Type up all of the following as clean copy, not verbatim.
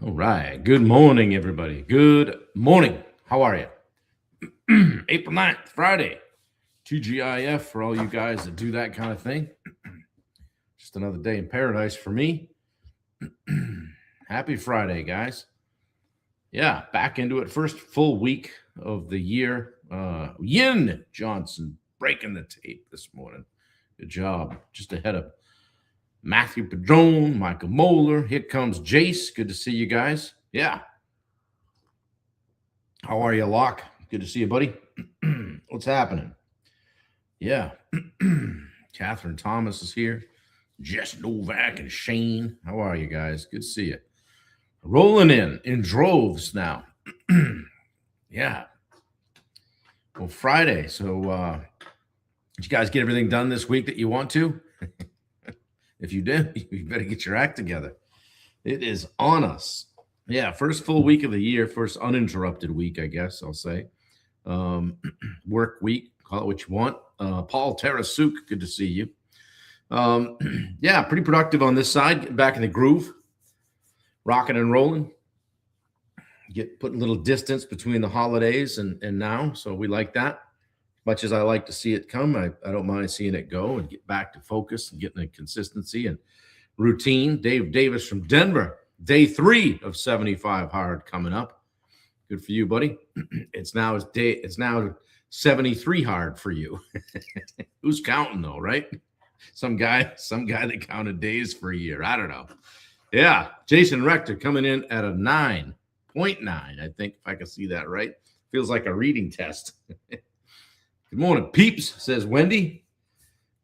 All right. Good morning, everybody. Good morning. How are you? April 9th, Friday. TGIF for all you guys that do that kind of thing. Just another day in paradise for me. Happy Friday, guys. Yeah, back into it. First full week of the year. Yin Johnson breaking the tape this morning. Good job. Just ahead of Matthew Padron, Michael Moeller. Here comes Jace. Good to see you guys. Yeah. How are you, Locke? Good to see you, buddy. What's happening? Yeah. Catherine Thomas is here. Jess Novak and Shane. How are you guys? Good to see you. Rolling in droves now. Yeah. Well, Friday. So did you guys get everything done this week that you want to? If you did, you better get your act together. It is on us. Yeah, first full week of the year, first uninterrupted week, I guess I'll say. Work week, call it what you want. Paul Tarasuk, good to see you. Yeah, pretty productive on this side, getting back in the groove, rocking and rolling. Putting a little distance between the holidays and now, so we like that. Much as I like to see it come, I don't mind seeing it go and get back to focus and getting a consistency and routine. Dave Davis from Denver, day 3 of 75 hard coming up. Good for you, buddy. It's now 73 hard for you. Who's counting though, right? Some guy that counted days for a year. I don't know. Yeah, Jason Rector coming in at a 9.9. I think, if I can see that right. Feels like a reading test. Good morning, peeps, says Wendy.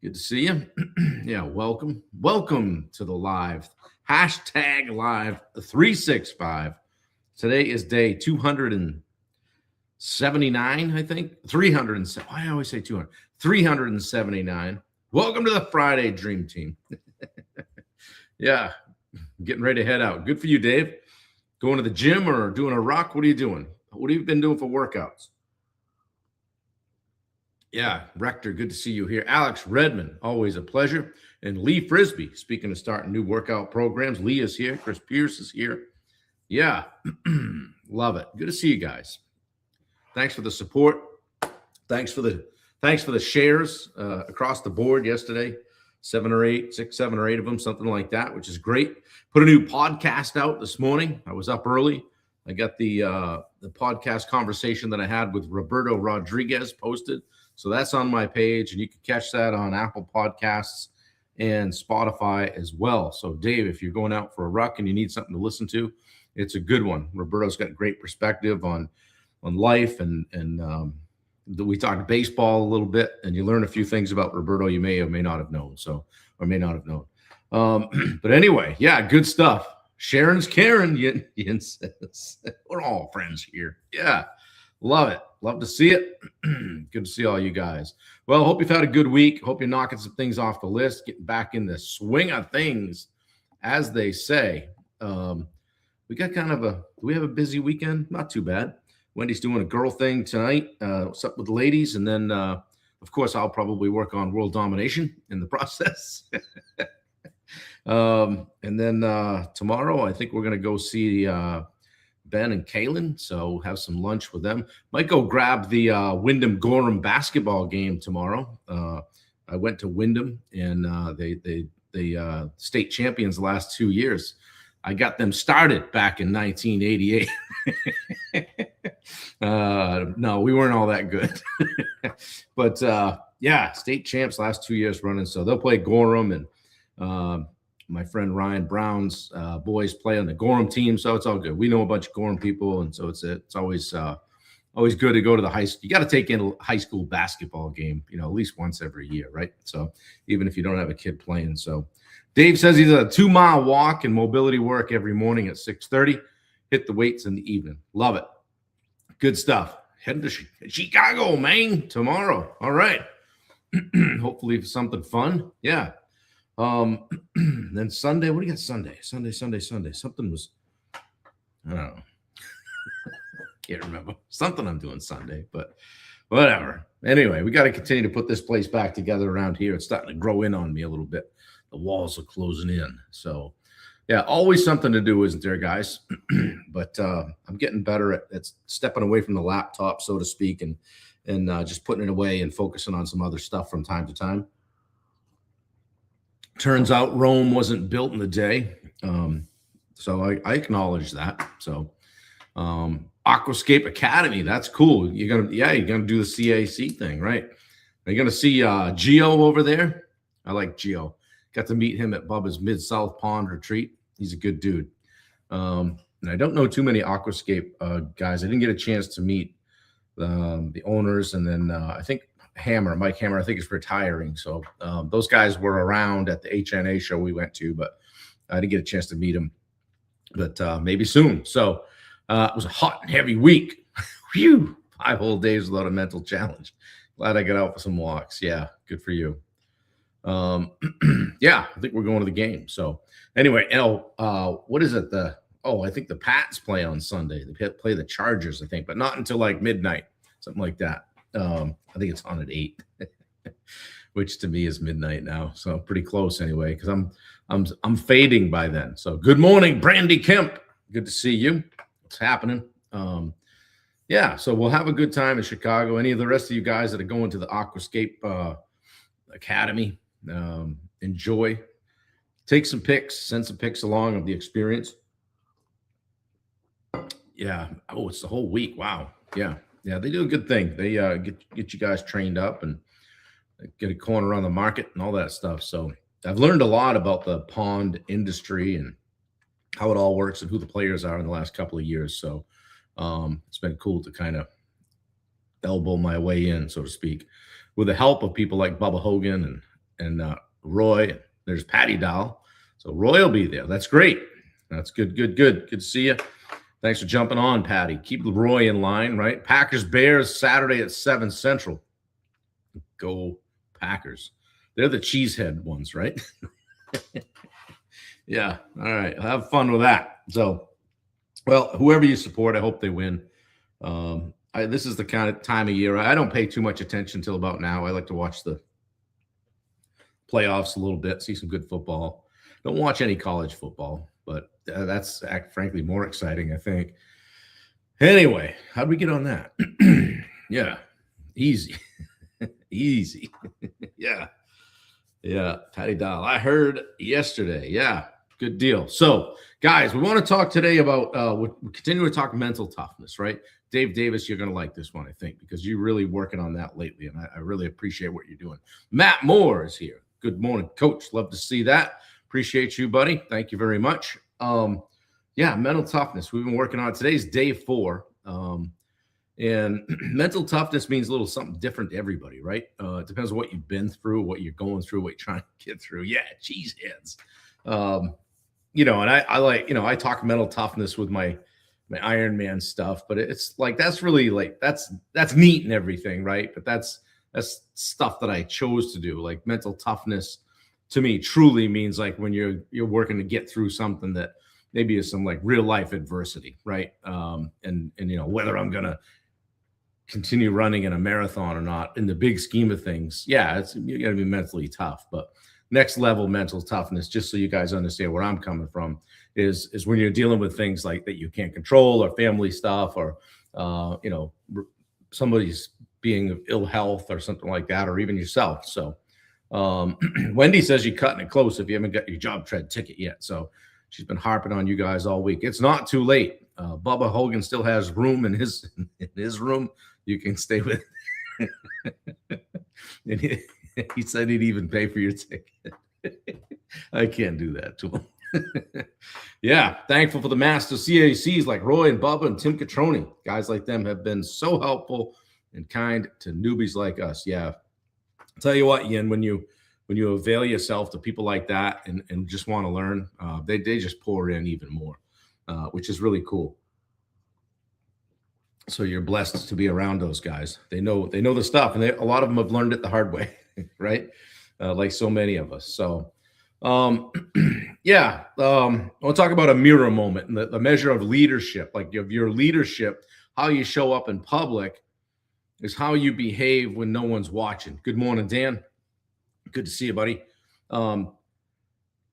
Good to see you. Yeah, welcome. Welcome to the live. Hashtag live 365. Today is day 279, I think. 307. I always say 200. 379. Welcome to the Friday Dream Team. Yeah, getting ready to head out. Good for you, Dave. Going to the gym or doing a rock? What are you doing? What have you been doing for workouts? Yeah, Rector, good to see you here. Alex Redmond, always a pleasure. And Lee Frisbee, speaking of starting new workout programs, Lee is here. Chris Pierce is here. Yeah, love it. Good to see you guys. Thanks for the support. Thanks for the shares across the board yesterday. 7 or 8 of them, something like that, which is great. Put a new podcast out this morning. I was up early. I got the podcast conversation that I had with Roberto Rodriguez posted. So that's on my page, and you can catch that on Apple Podcasts and Spotify as well. So, Dave, if you're going out for a ruck and you need something to listen to, it's a good one. Roberto's got great perspective on life, and we talked baseball a little bit, and you learn a few things about Roberto you may or may not have known. But anyway, yeah, good stuff. Sharon's Karen, Yin says. We're all friends here. Yeah, love it. Love to see it. Good to see all you guys. Well, hope you've had a good week. Hope you're knocking some things off the list, getting back in the swing of things, as they say. We got do we have a busy weekend? Not too bad. Wendy's doing a girl thing tonight. What's up with the ladies? And then, of course, I'll probably work on world domination in the process. And then tomorrow, I think we're going to go see Ben and Kaylin, so have some lunch with them. Might go grab the Wyndham Gorham basketball game tomorrow. I went to Wyndham, and they state champions the last 2 years. I got them started back in 1988. No, we weren't all that good. But yeah, state champs last 2 years running. So they'll play Gorham, and my friend Ryan Brown's boys play on the Gorham team, so it's all good. We know a bunch of Gorham people, and so it's always good to go to the high school. You got to take in a high school basketball game, at least once every year, right? So even if you don't have a kid playing. So Dave says he's a 2-mile walk and mobility work every morning at 6:30. Hit the weights in the evening. Love it. Good stuff. Heading to Chicago, man, tomorrow. All right. Hopefully something fun. Yeah. Then Sunday, what do you got Sunday? Sunday. Something was, I don't know. Can't remember. Something I'm doing Sunday, but whatever. Anyway, we got to continue to put this place back together around here. It's starting to grow in on me a little bit. The walls are closing in. So Yeah, always something to do, isn't there, guys? But I'm getting better at stepping away from the laptop, so to speak, and just putting it away and focusing on some other stuff from time to time. Turns out Rome wasn't built in a day, so I acknowledge that. So Aquascape Academy, that's cool. You're gonna do the CAC thing, right? Are you gonna see Geo over there? I like Geo. Got to meet him at Bubba's Mid-South Pond retreat. He's a good dude. And I don't know too many Aquascape guys. I didn't get a chance to meet the owners. And then I think Mike Hammer, I think is retiring. So those guys were around at the HNA show we went to, but I didn't get a chance to meet them. But maybe soon. So it was a hot and heavy week. Phew, 5 whole days without a mental challenge. Glad I got out for some walks. Yeah, good for you. Yeah, I think we're going to the game. So anyway, what is it? I think the Pats play on Sunday. They play the Chargers, I think, but not until like midnight, something like that. I think it's on at 8, which to me is midnight now. So pretty close anyway, because I'm fading by then. So good morning, Brandy Kemp. Good to see you. What's happening? Yeah, so we'll have a good time in Chicago. Any of the rest of you guys that are going to the Aquascape Academy, enjoy. Take some pics, send some pics along of the experience. Yeah. Oh, it's the whole week. Wow. Yeah. Yeah. They do a good thing. They get you guys trained up and get a corner on the market and all that stuff. So I've learned a lot about the pond industry and how it all works and who the players are in the last couple of years. So it's been cool to kind of elbow my way in, so to speak, with the help of people like Bubba Hogan and Roy. There's Patty Dahl. So Roy will be there. That's great. That's good. Good to see you. Thanks for jumping on, Patty. Keep Roy in line, right? Packers Bears Saturday at 7 Central. Go Packers. They're the cheesehead ones, right? Yeah. All right. Have fun with that. So, well, whoever you support, I hope they win. This is the kind of time of year. I don't pay too much attention until about now. I like to watch the playoffs a little bit, see some good football. Don't watch any college football, but that's frankly more exciting, I think. Anyway, how'd we get on that? Yeah, easy. Easy. Yeah. Patty Dahl. I heard yesterday. Yeah, good deal. So, guys, we want to talk today about, we continue to talk mental toughness, right? Dave Davis, you're going to like this one, I think, because you're really working on that lately, and I really appreciate what you're doing. Matt Moore is here. Good morning, Coach. Love to see that. Appreciate you, buddy. Thank you very much. Yeah, mental toughness. We've been working on it. Today's day 4. And mental toughness means a little something different to everybody, right? It depends on what you've been through, what you're going through, what you're trying to get through. Yeah, cheeseheads. And I like, I talk mental toughness with my Iron Man stuff, but it's like, that's really like, that's neat and everything, right? But that's stuff that I chose to do. Like mental toughness to me truly means like when you're working to get through something that maybe is some like real life adversity, right? And whether I'm gonna continue running in a marathon or not, in the big scheme of things, yeah, you got to be mentally tough. But next level mental toughness, just so you guys understand where I'm coming from, is when you're dealing with things like that you can't control, or family stuff, or somebody's being of ill health or something like that, or even yourself. So Wendy says you're cutting it close if you haven't got your job tread ticket yet. So she's been harping on you guys all week. It's not too late. Bubba Hogan still has room in his room. You can stay with. And he said he'd even pay for your ticket. I can't do that to him. Yeah, thankful for the master CACs like Roy and Bubba and Tim Catroni. Guys like them have been so helpful and kind to newbies like us. Yeah, I'll tell you what, Yin, when you avail yourself to people like that and just want to learn, they just pour in even more, which is really cool. So you're blessed to be around those guys. They know the stuff, and a lot of them have learned it the hard way, right? Like so many of us. So, yeah, I'll talk about a mirror moment and the measure of leadership. Like of your leadership, how you show up in public is how you behave when no one's watching. Good morning, Dan. Good to see you, buddy.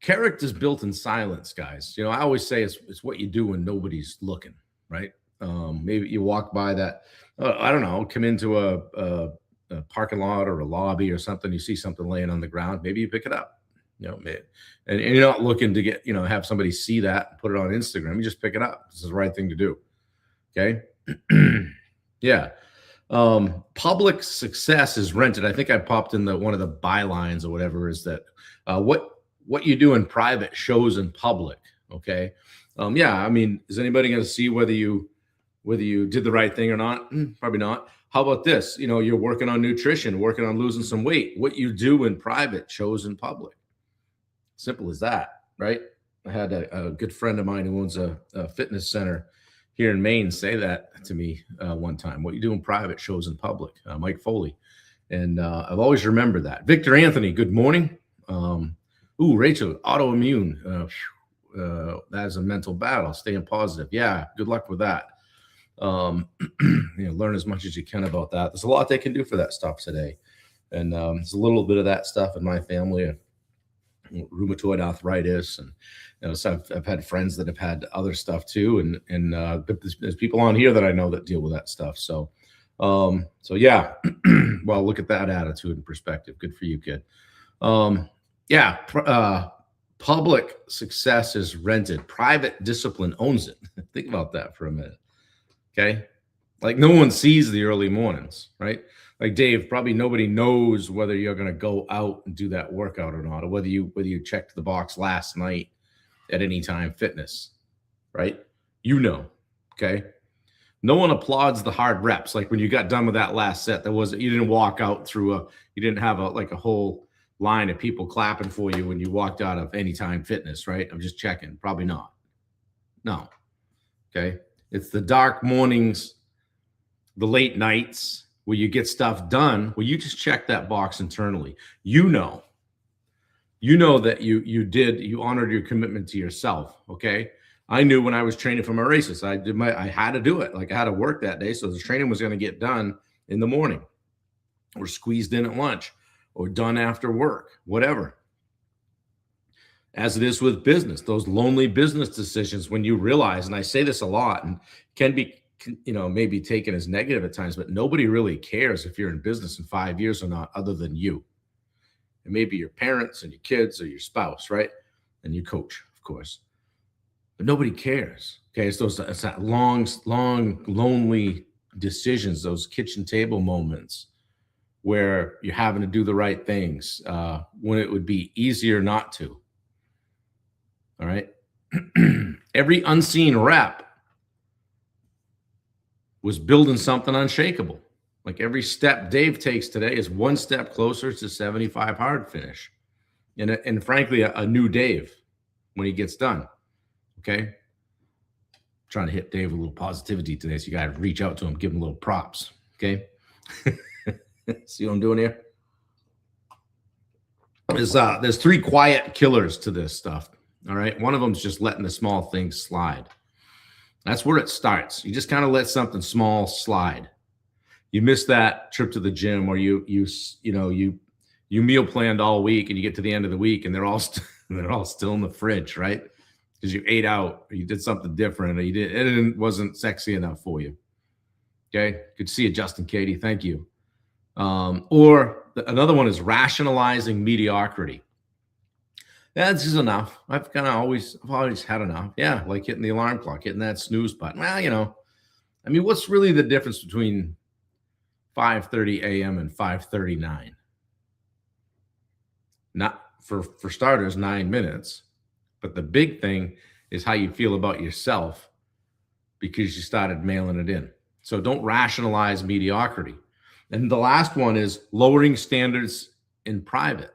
Character is built in silence, guys. I always say it's what you do when nobody's looking, right? Maybe you walk by that, I don't know, come into a parking lot or a lobby or something. You see something laying on the ground. Maybe you pick it up, and you're not looking to get, have somebody see that and put it on Instagram. You just pick it up. This is the right thing to do. Okay. Yeah. Public success is rented. I think I popped in one of the bylines or whatever is that, what you do in private shows in public. Okay. Yeah. I mean, is anybody going to see whether you did the right thing or not? Probably not. How about this? You're working on nutrition, working on losing some weight. What you do in private shows in public. Simple as that, right? I had a good friend of mine who owns a fitness center here in Maine say that to me one time. What you do in private shows in public. Mike Foley. And I've always remembered that. Victor Anthony, good morning. Rachel, autoimmune. That is a mental battle. Staying positive. Yeah, good luck with that. Learn as much as you can about that. There's a lot they can do for that stuff today. And there's a little bit of that stuff in my family. Rheumatoid arthritis, and so I've had friends that have had other stuff too, and there's people on here that I know that deal with that stuff. So yeah. Well, look at that attitude and perspective. Good for you, kid. Public success is rented. Private discipline owns it. Think about that for a minute. Okay, like no one sees the early mornings, right? Like Dave, probably nobody knows whether you're going to go out and do that workout or not, or whether you checked the box last night at Anytime Fitness, right? Okay. No one applauds the hard reps. Like when you got done with that last set, you didn't walk out through you didn't have a whole line of people clapping for you when you walked out of Anytime Fitness, right? I'm just checking. Probably not. No. Okay. It's the dark mornings, the late nights, where you get stuff done, where you just check that box internally. You know that you honored your commitment to yourself. Okay. I knew when I was training for my races, I had to do it. Like I had to work that day. So the training was going to get done in the morning or squeezed in at lunch or done after work, whatever. As it is with business, those lonely business decisions, when you realize, and I say this a lot and can be, maybe taken as negative at times, but nobody really cares if you're in business in 5 years or not, other than you. And maybe your parents and your kids or your spouse, right? And your coach, of course. But nobody cares. Okay. It's that long, lonely decisions, those kitchen table moments where you're having to do the right things when it would be easier not to. All right. Every unseen rep was building something unshakable. Like every step Dave takes today is one step closer to 75 hard finish. And frankly, a new Dave when he gets done. Okay. Trying to hit Dave with a little positivity today. So you got to reach out to him, give him a little props. Okay. See what I'm doing here? There's 3 quiet killers to this stuff. All right. One of them is just letting the small things slide. That's where it starts. You just kind of let something small slide. You miss that trip to the gym, or you meal planned all week, and you get to the end of the week, and they're all still in the fridge, right? Because you ate out, or you did something different, or it wasn't sexy enough for you. Okay, good to see you, Justin Katie. Thank you. Another one is rationalizing mediocrity. Yeah, this is enough. I've always had enough. Yeah, like hitting the alarm clock, hitting that snooze button. Well, what's really the difference between 5:30 a.m. and 5:39? Not for starters, 9 minutes. But the big thing is how you feel about yourself because you started mailing it in. So don't rationalize mediocrity. And the last one is lowering standards in private.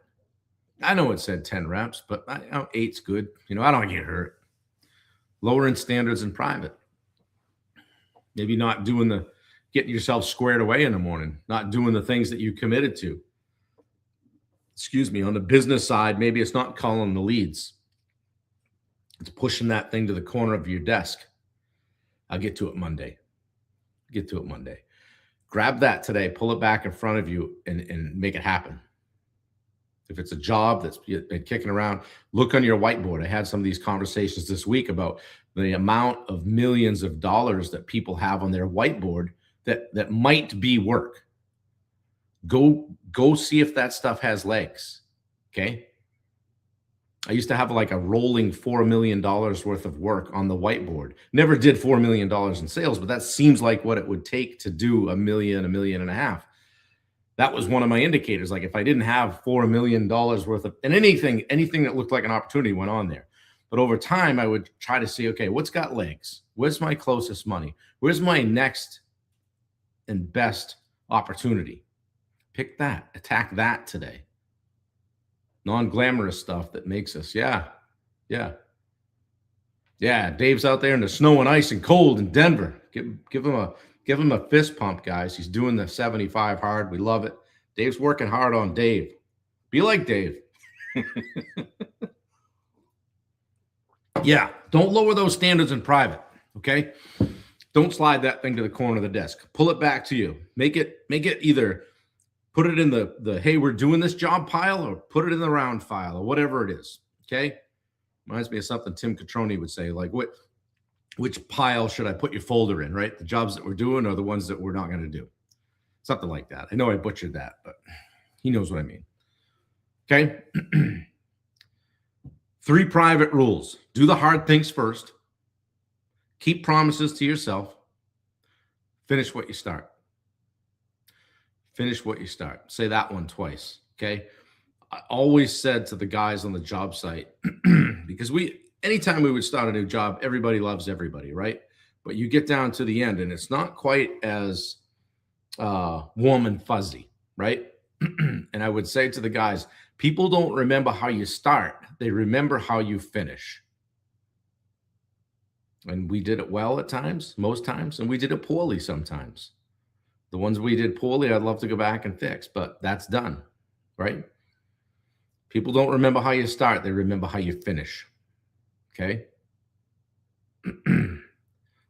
I know it said 10 reps, but 8's good. I don't get hurt. Lowering standards in private. Maybe not getting yourself squared away in the morning, not doing the things that you committed to. Excuse me. On the business side, maybe it's not calling the leads. It's pushing that thing to the corner of your desk. I'll get to it Monday. Grab that today, pull it back in front of you and make it happen. If it's a job that's been kicking around, look on your whiteboard. I had some of these conversations this week about the amount of millions of dollars that people have on their whiteboard that might be work. Go see if that stuff has legs. Okay. I used to have like a rolling $4 million worth of work on the whiteboard. Never did $4 million in sales, but that seems like what it would take to do $1 million, $1.5 million. That was one of my indicators. Like if I didn't have $4 million worth of, and anything that looked like an opportunity went on there. But over time, I would try to see, okay, what's got legs? Where's my closest money? Where's my next and best opportunity? Pick that, attack that today. Non-glamorous stuff that makes us, yeah. Dave's out there in the snow and ice and cold in Denver. Give him a fist pump, guys. He's doing the 75 hard. We love it. Dave's working hard on Dave. Be like Dave. Yeah, don't lower those standards in private, okay? Don't slide that thing to the corner of the desk. Pull it back to you. Make it either put it in the hey, we're doing this job pile, or put it in the round file, or whatever it is, okay? Reminds me of something Tim Catroni would say, like, which pile should I put your folder in, right? The jobs that we're doing or the ones that we're not going to do? Something like that. I know I butchered that, but he knows what I mean. Okay? 3 private rules. Do the hard things first. Keep promises to yourself. Finish what you start. Finish what you start. Say that one twice, okay? I always said to the guys on the job site, because anytime we would start a new job, everybody loves everybody, right? But you get down to the end and it's not quite as warm and fuzzy, right? And I would say to the guys, people don't remember how you start. They remember how you finish. And we did it well at times, most times, and we did it poorly sometimes. The ones we did poorly, I'd love to go back and fix, but that's done, right? People don't remember how you start. They remember how you finish, okay?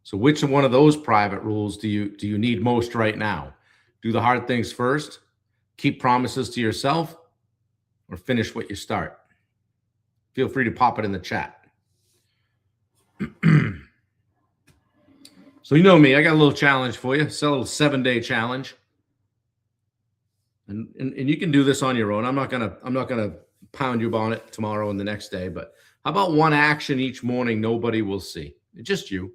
So which one of those private rules do you need most right now? Do the hard things first, keep promises to yourself, or finish what you start? Feel free to pop it in the chat. So you know me, I got a little challenge for you. It's a little 7-day challenge. And you can do this on your own. I'm not gonna pound you on it tomorrow and the next day, but how about one action each morning nobody will see? Just you.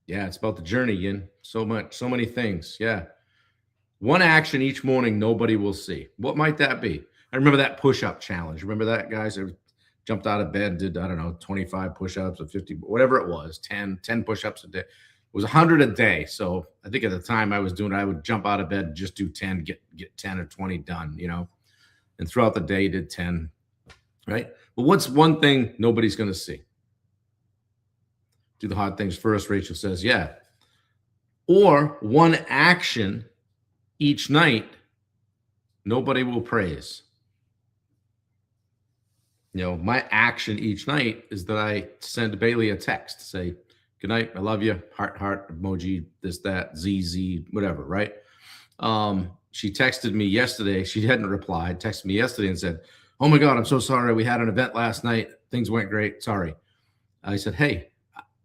Yeah, it's about the journey, Yin. So many things. Yeah. One action each morning nobody will see. What might that be? I remember that push-up challenge. Remember that, guys? I jumped out of bed, did, I don't know, 25 push-ups or 50, whatever it was, 10 push-ups a day. It was 100 a day. So I think at the time I was doing it, I would jump out of bed and just do 10, get 10 or 20 done, you know? And throughout the day, did 10, right? But what's one thing nobody's going to see? Do the hard things first, Rachel says, yeah. Or one action each night nobody will praise. You know, my action each night is that I send Bailey a text, say, good night, I love you, heart, emoji, this, that, ZZ, whatever, right? She texted me yesterday. She hadn't replied, texted me yesterday and said, oh my God, I'm so sorry. We had an event last night. Things went great. Sorry. I said, hey,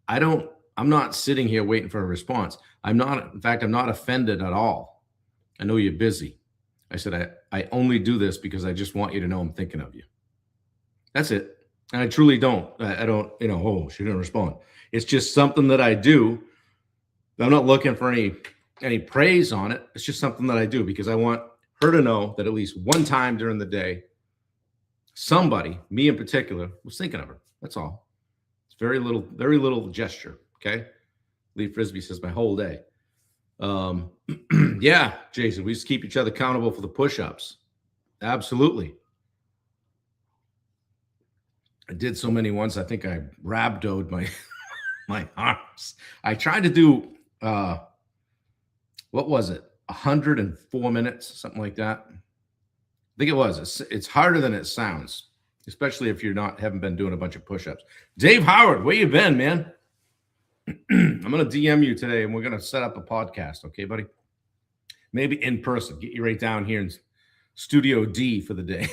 I'm not sitting here waiting for a response. In fact, I'm not offended at all. I know you're busy. I said, I only do this because I just want you to know I'm thinking of you. That's it. And I truly don't. I don't, oh, she didn't respond. It's just something that I do. I'm not looking for any praise on it. It's just something that I do because I want her to know that at least one time during the day, somebody, me in particular, was thinking of her. That's all. It's very little gesture. Okay. Lee Frisbee says my whole day. Yeah, Jason, we just keep each other accountable for the push-ups. Absolutely. I did so many once. I think I rhabdoed my arms. I tried to do, what was it? 104 minutes, something like that. I think it was. It's harder than it sounds, especially if haven't been doing a bunch of push-ups. Dave Howard, where you been, man? I'm going to DM you today and we're going to set up a podcast. Okay, buddy? Maybe in person, get you right down here and Studio D for the day.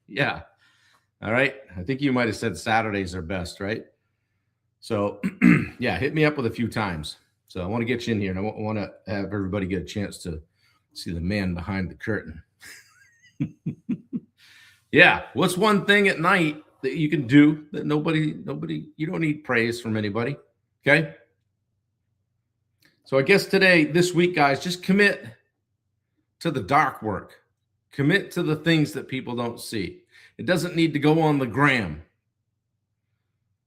Yeah. All right. I think you might have said Saturdays are best, right? So, yeah, hit me up with a few times. So I want to get you in here, and I want to have everybody get a chance to see the man behind the curtain. Yeah. What's one thing at night that you can do that nobody, you don't need praise from anybody. Okay. So I guess today, this week, guys, just commit to the dark work. Commit to the things that people don't see. It doesn't need to go on the gram.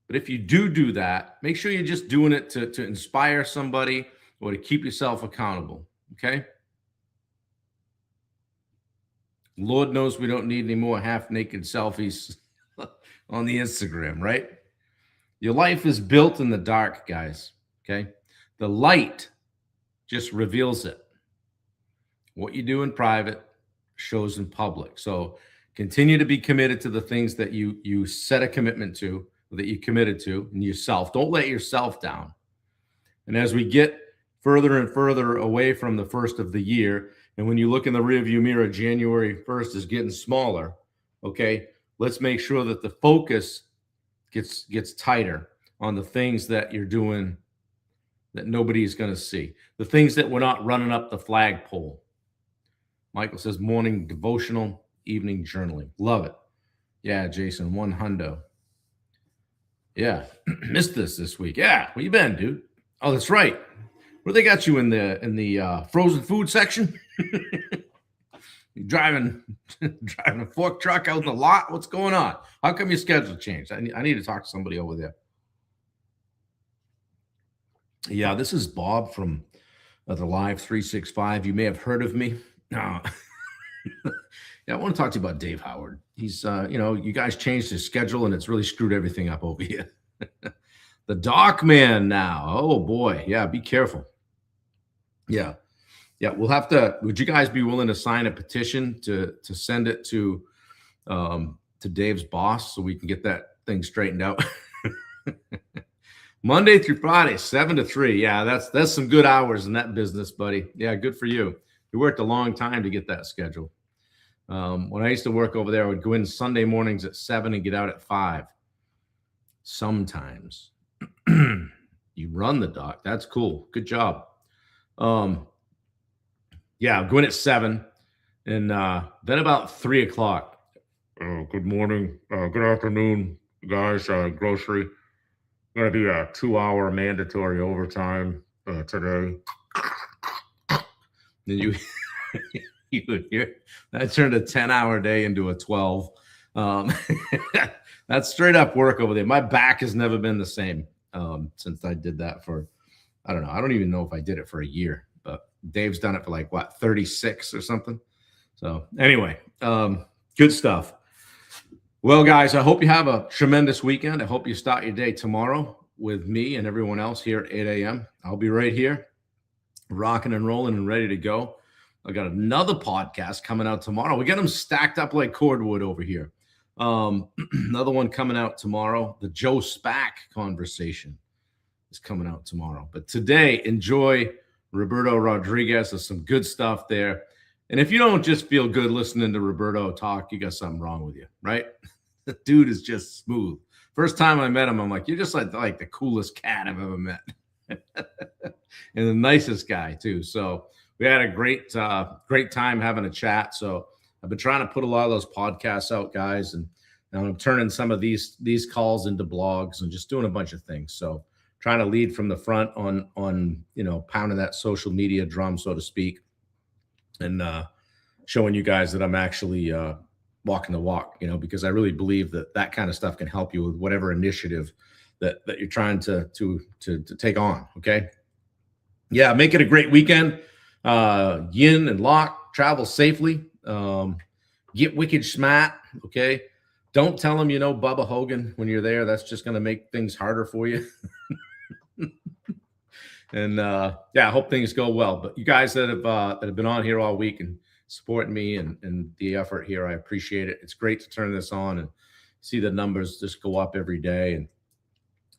But if you do that, make sure you're just doing it to inspire somebody or to keep yourself accountable. Okay. Lord knows we don't need any more half-naked selfies on the Instagram, right? Your life is built in the dark, guys. Okay. The light just reveals it. What you do in private shows in public. So continue to be committed to the things that you set a commitment to, that you committed to, and yourself. Don't let yourself down. And as we get further and further away from the first of the year, and when you look in the rearview mirror, January 1st is getting smaller. Okay, let's make sure that the focus gets tighter on the things that you're doing that nobody's going to see, the things that we're not running up the flagpole. Michael says morning devotional, evening journaling. Love it. Yeah, Jason, 100. Yeah, missed this week. Yeah, where you been, dude? Oh, that's right. Where they got you in the frozen food section? You driving a fork truck out in the lot? What's going on? How come your schedule changed? I need to talk to somebody over there. Yeah, this is Bob from the Live 365. You may have heard of me. Yeah, I want to talk to you about Dave Howard. He's, you guys changed his schedule and it's really screwed everything up over here. The Doc Man now. Oh boy. Yeah, be careful. Yeah. We'll have to. Would you guys be willing to sign a petition to send it to Dave's boss so we can get that thing straightened out? Monday through Friday, 7 to 3. Yeah, that's some good hours in that business, buddy. Yeah, good for you. You worked a long time to get that schedule. When I used to work over there, I would go in Sunday mornings at 7 and get out at 5. Sometimes. You run the dock. That's cool. Good job. Yeah, I'm going at 7. And then about 3 o'clock. Good morning. Good afternoon, guys. Grocery. Going to be a 2-hour mandatory overtime today. Then you would hear that turned a 10-hour day into a 12. That's straight up work over there. My back has never been the same since I did that for, I don't know. I don't even know if I did it for a year, but Dave's done it for like, 36 or something. So anyway, good stuff. Well, guys, I hope you have a tremendous weekend. I hope you start your day tomorrow with me and everyone else here at 8 a.m. I'll be right here, rocking and rolling and ready to go. I got another podcast coming out tomorrow. We got them stacked up like cordwood over here. Another one coming out tomorrow. The Joe Spack conversation is coming out tomorrow. But today, enjoy Roberto Rodriguez. There's some good stuff there. And if you don't just feel good listening to Roberto talk, you got something wrong with you, right? The dude is just smooth. First time I met him, I'm like, you're just like the coolest cat I've ever met. And the nicest guy too. So we had a great time having a chat. So I've been trying to put a lot of those podcasts out, guys, and I'm turning some of these calls into blogs and just doing a bunch of things. So trying to lead from the front on pounding that social media drum, so to speak, and showing you guys that I'm actually walking the walk, because I really believe that kind of stuff can help you with whatever initiative that you're trying to take on. Okay. Yeah. Make it a great weekend. Yin and Lock, travel safely. Get wicked smart. Okay. Don't tell them, Bubba Hogan when you're there. That's just going to make things harder for you. And I hope things go well. But you guys that have been on here all week and supporting me and the effort here, I appreciate it. It's great to turn this on and see the numbers just go up every day. And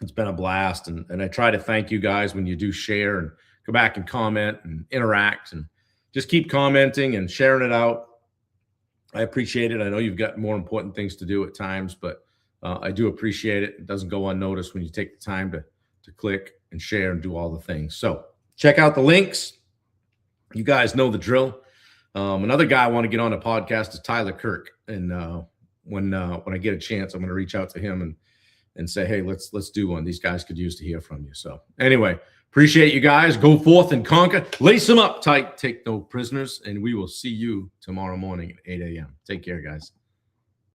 it's been a blast. And I try to thank you guys when you do share and go back and comment and interact and just keep commenting and sharing it out. I appreciate it. I know you've got more important things to do at times, but I do appreciate it. It doesn't go unnoticed when you take the time to click and share and do all the things. So check out the links. You guys know the drill. Another guy I want to get on the podcast is Tyler Kirk. And when I get a chance, I'm going to reach out to him and say, hey, let's do one. These guys could use to hear from you. So anyway, appreciate you guys. Go forth and conquer. Lace them up tight. Take no prisoners. And we will see you tomorrow morning at 8 a.m. Take care, guys.